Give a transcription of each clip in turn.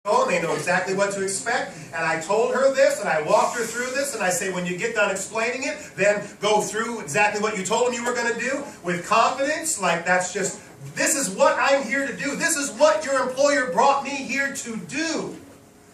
and they know exactly what to expect. And I told her this, and I walked her through this, and I say, when you get done explaining it, then go through exactly what you told them you were going to do with confidence. Like, that's just, this is what I'm here to do. This is what your employer brought me here to do.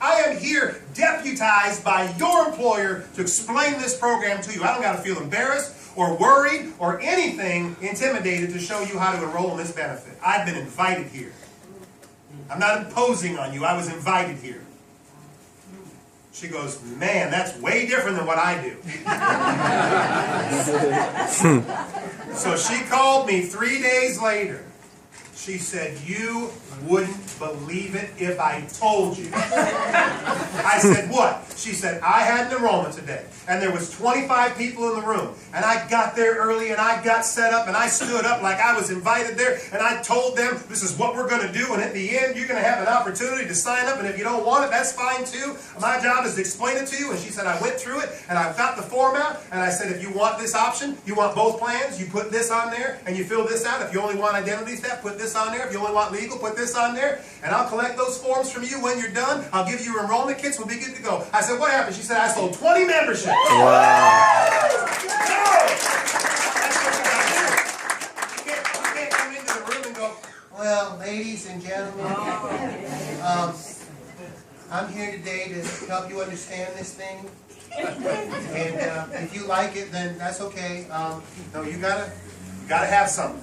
I am here deputized by your employer to explain this program to you. I don't got to feel embarrassed or worried or anything intimidated to show you how to enroll in this benefit. I've been invited here. I'm not imposing on you. I was invited here. She goes, man, that's way different than what I do. So she called me 3 days later. She said, you wouldn't believe it if I told you. I said, what? She said, I had an enrollment today, and there was 25 people in the room, and I got there early, and I got set up, and I stood up like I was invited there, and I told them, this is what we're going to do, and at the end, you're going to have an opportunity to sign up, and if you don't want it, that's fine too. My job is to explain it to you. And she said, I went through it, and I got the form out, and I said, if you want this option, you want both plans, you put this on there, and you fill this out. If you only want identity theft, put this on there. If you only want legal, put this on there, and I'll collect those forms from you when you're done. I'll give you your enrollment kits. We'll be good to go. I said, what happened? She said, I sold 20 memberships. Wow. You can't come into the room and go, well, ladies and gentlemen, I'm here today to help you understand this thing. And if you like it, then that's okay. No, you gotta have something.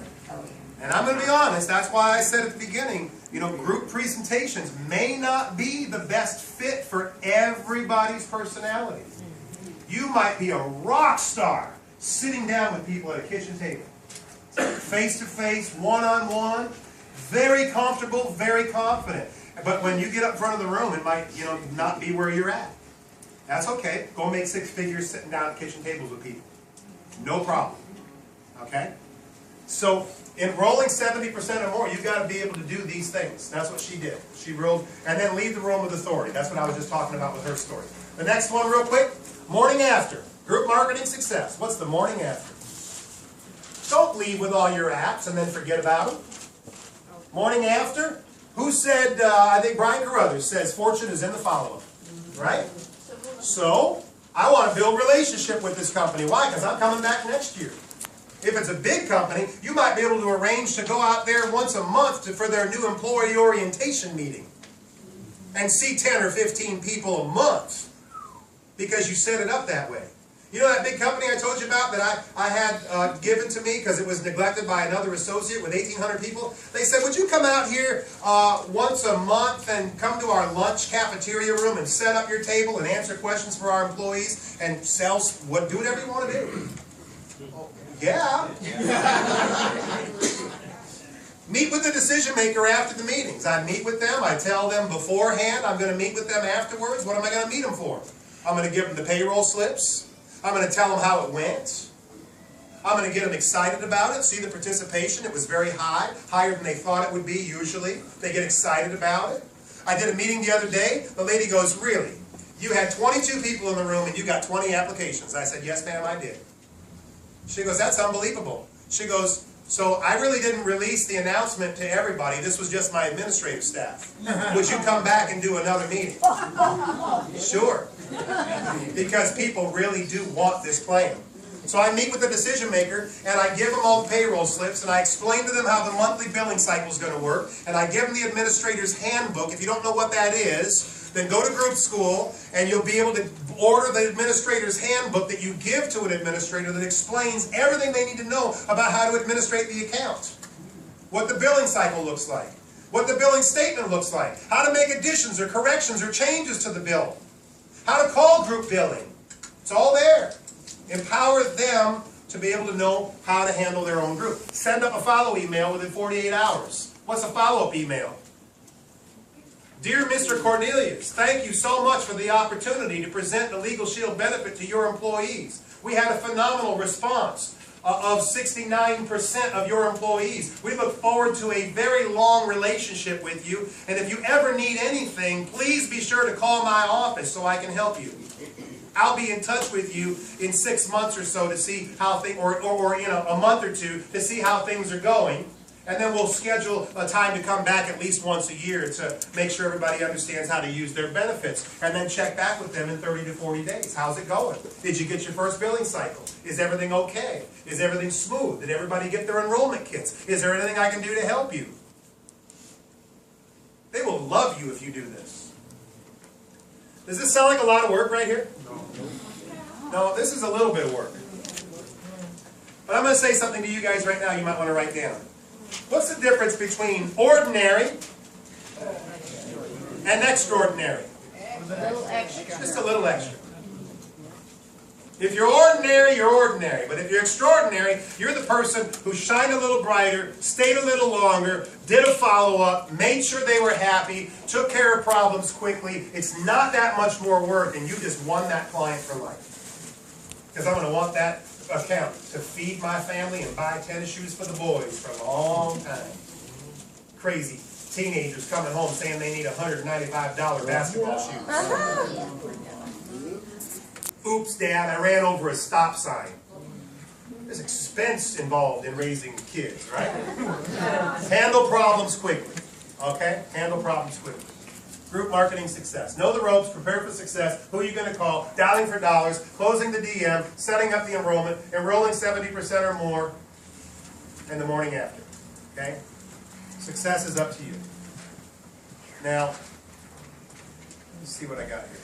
And I'm going to be honest, that's why I said at the beginning, you know, group presentations may not be the best fit for everybody's personality. You might be a rock star sitting down with people at a kitchen table. Face to face, one-on-one, very comfortable, very confident. But when you get up front of the room, it might, you know, not be where you're at. That's okay. Go make 6 figures sitting down at kitchen tables with people. No problem. Okay? So, enrolling 70% or more, you've got to be able to do these things. That's what she did. She enrolled, and then leave the room with authority. That's what I was just talking about with her story. The next one real quick, morning after. Group marketing success. What's the morning after? Don't leave with all your apps and then forget about them. Morning after, who said, I think Brian Carruthers says, fortune is in the follow-up. Right? So, I want to build relationship with this company. Why? Because I'm coming back next year. If it's a big company, you might be able to arrange to go out there once a month for their new employee orientation meeting and see 10 or 15 people a month because you set it up that way. You know that big company I told you about that I had given to me because it was neglected by another associate with 1,800 people? They said, would you come out here once a month and come to our lunch cafeteria room and set up your table and answer questions for our employees and sell, do whatever you want to do? Yeah. Meet with the decision maker after the meetings. I meet with them. I tell them beforehand. I'm going to meet with them afterwards. What am I going to meet them for? I'm going to give them the payroll slips. I'm going to tell them how it went. I'm going to get them excited about it. See the participation. It was very high. Higher than they thought it would be usually. They get excited about it. I did a meeting the other day. The lady goes, really? You had 22 people in the room and you got 20 applications. I said, yes, ma'am, I did. She goes, that's unbelievable. She goes, so I really didn't release the announcement to everybody. This was just my administrative staff. Would you come back and do another meeting? Sure. Because people really do want this plan. So I meet with the decision maker, and I give them all the payroll slips, and I explain to them how the monthly billing cycle is going to work, and I give them the administrator's handbook. If you don't know what that is, then go to group school, and you'll be able to order the administrator's handbook that you give to an administrator that explains everything they need to know about how to administrate the account. What the billing cycle looks like. What the billing statement looks like. How to make additions or corrections or changes to the bill. How to call group billing. It's all there. Empower them to be able to know how to handle their own group. Send up a follow email within 48 hours. What's a follow-up email? Dear Mr. Cornelius, thank you so much for the opportunity to present the Legal Shield benefit to your employees. We had a phenomenal response of 69% of your employees. We look forward to a very long relationship with you, and if you ever need anything, please be sure to call my office so I can help you. I'll be in touch with you in 6 months or so to see how things, or a month or two to see how things are going. And then we'll schedule a time to come back at least once a year to make sure everybody understands how to use their benefits. And then check back with them in 30 to 40 days. How's it going? Did you get your first billing cycle? Is everything okay? Is everything smooth? Did everybody get their enrollment kits? Is there anything I can do to help you? They will love you if you do this. Does this sound like a lot of work right here? No, this is a little bit of work. But I'm going to say something to you guys right now you might want to write down. What's the difference between ordinary and extraordinary? A little extra. Just a little extra. If you're ordinary, you're ordinary. But if you're extraordinary, you're the person who shined a little brighter, stayed a little longer, did a follow-up, made sure they were happy, took care of problems quickly. It's not that much more work, and you just won that client for life. Because I'm going to want that account to feed my family and buy tennis shoes for the boys for a long time. Crazy teenagers coming home saying they need $195 basketball shoes. Oops, Dad, I ran over a stop sign. There's expense involved in raising kids, right? Handle problems quickly. Okay? Handle problems quickly. Group marketing success. Know the ropes, prepare for success, who are you going to call, dialing for dollars, closing the DM, setting up the enrollment, enrolling 70% or more, and the morning after. Okay? Success is up to you. Now, let's see what I got here.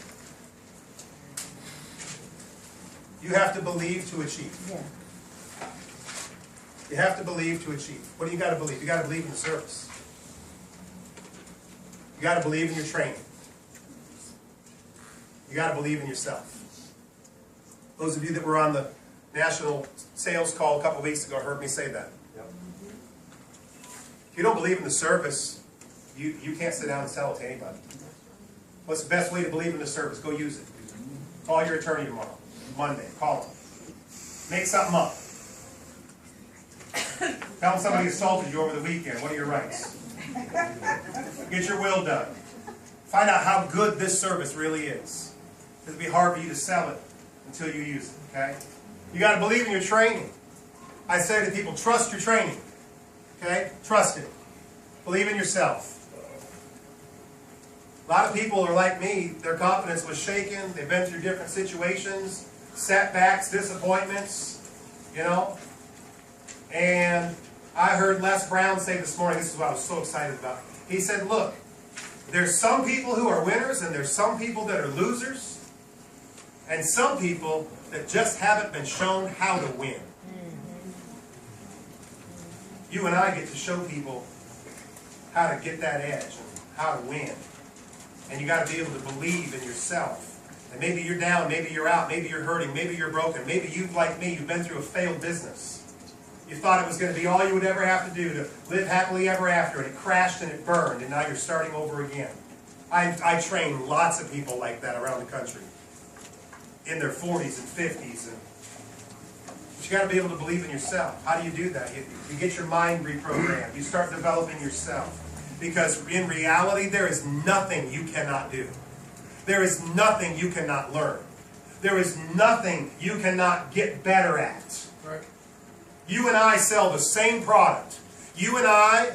You have to believe to achieve. You have to believe to achieve. What do you got to believe? You got to believe in the service. You got to believe in your training. You got to believe in yourself. Those of you that were on the national sales call a couple weeks ago heard me say that. If you don't believe in the service, you can't sit down and sell it to anybody. What's the best way to believe in the service? Go use it. Call your attorney tomorrow, Monday. Call him. Make something up. Tell them somebody assaulted you over the weekend. What are your rights? Get your will done. Find out how good this service really is. It'll be hard for you to sell it until you use it, okay? You got to believe in your training. I say to people, trust your training, okay? Trust it. Believe in yourself. A lot of people are like me. Their confidence was shaken. They've been through different situations, setbacks, disappointments, you know? And I heard Les Brown say this morning, this is what I was so excited about. He said, look, there's some people who are winners and there's some people that are losers and some people that just haven't been shown how to win. You and I get to show people how to get that edge and how to win. And you got to be able to believe in yourself. And maybe you're down, maybe you're out, maybe you're hurting, maybe you're broken, maybe you've, like me, you've been through a failed business. You thought it was going to be all you would ever have to do to live happily ever after, and it crashed and it burned, and now you're starting over again. I train lots of people like that around the country, in their 40s and 50s. But you got to be able to believe in yourself. How do you do that? You get your mind reprogrammed. You start developing yourself. Because in reality, there is nothing you cannot do. There is nothing you cannot learn. There is nothing you cannot get better at. Right. You and I sell the same product. You and I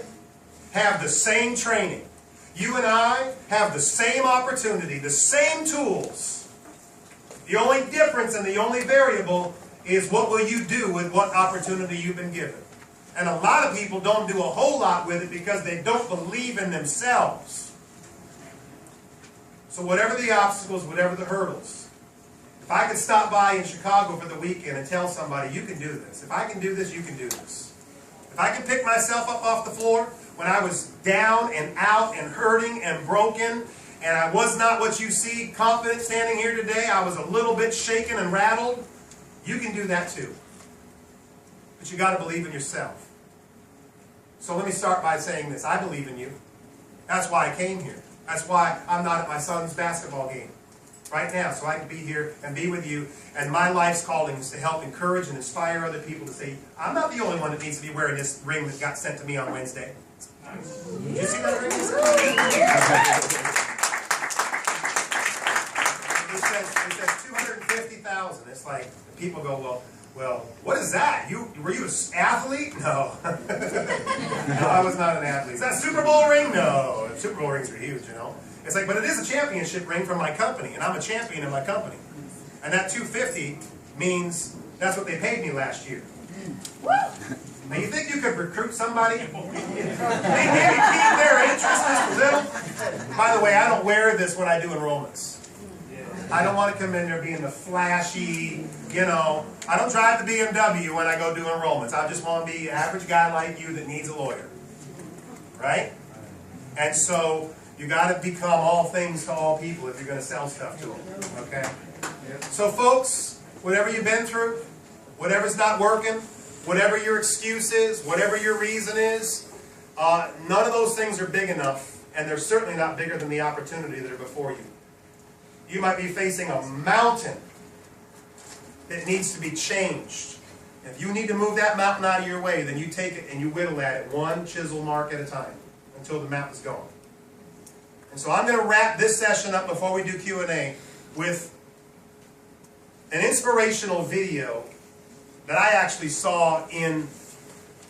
have the same training. You and I have the same opportunity, the same tools. The only difference and the only variable is what will you do with what opportunity you've been given. And a lot of people don't do a whole lot with it because they don't believe in themselves. So whatever the obstacles, whatever the hurdles, if I could stop by in Chicago for the weekend and tell somebody, you can do this. If I can do this, you can do this. If I can pick myself up off the floor when I was down and out and hurting and broken, and I was not what you see, confident standing here today, I was a little bit shaken and rattled, you can do that too. But you got to believe in yourself. So let me start by saying this. I believe in you. That's why I came here. That's why I'm not at my son's basketball game right now, so I can be here and be with you. And my life's calling is to help encourage and inspire other people to say, I'm not the only one that needs to be wearing this ring that got sent to me on Wednesday. Did you see that ring? It says 250,000. It's like people go, well, what is that? Were you an athlete? No. No, I was not an athlete. Is that a Super Bowl ring? No. Super Bowl rings are huge, you know. It's like, but it is a championship ring from my company, and I'm a champion in my company. And that $250 means that's what they paid me last year. Now you think you could recruit somebody? Maybe keep their interest this little? By the way, I don't wear this when I do enrollments. I don't want to come in there being the flashy, you know. I don't drive the BMW when I go do enrollments. I just want to be an average guy like you that needs a lawyer. Right? And so you got to become all things to all people if you're going to sell stuff to them. Okay? So folks, whatever you've been through, whatever's not working, whatever your excuse is, whatever your reason is, none of those things are big enough, and they're certainly not bigger than the opportunity that are before you. You might be facing a mountain that needs to be changed. If you need to move that mountain out of your way, then you take it and you whittle at it one chisel mark at a time until the mountain's gone. And so I'm going to wrap this session up before we do Q&A with an inspirational video that I actually saw in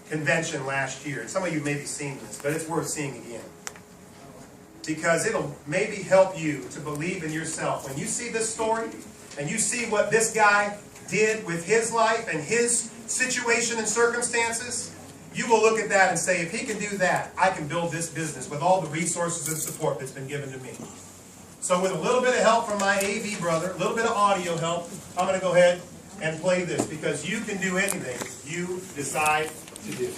convention last year. And some of you may be seeing this, but it's worth seeing again. Because it'll maybe help you to believe in yourself. When you see this story, and you see what this guy did with his life and his situation and circumstances, you will look at that and say, if he can do that, I can build this business with all the resources and support that's been given to me. So with a little bit of help from my AV brother, a little bit of audio help, I'm going to go ahead and play this, because you can do anything you decide to do.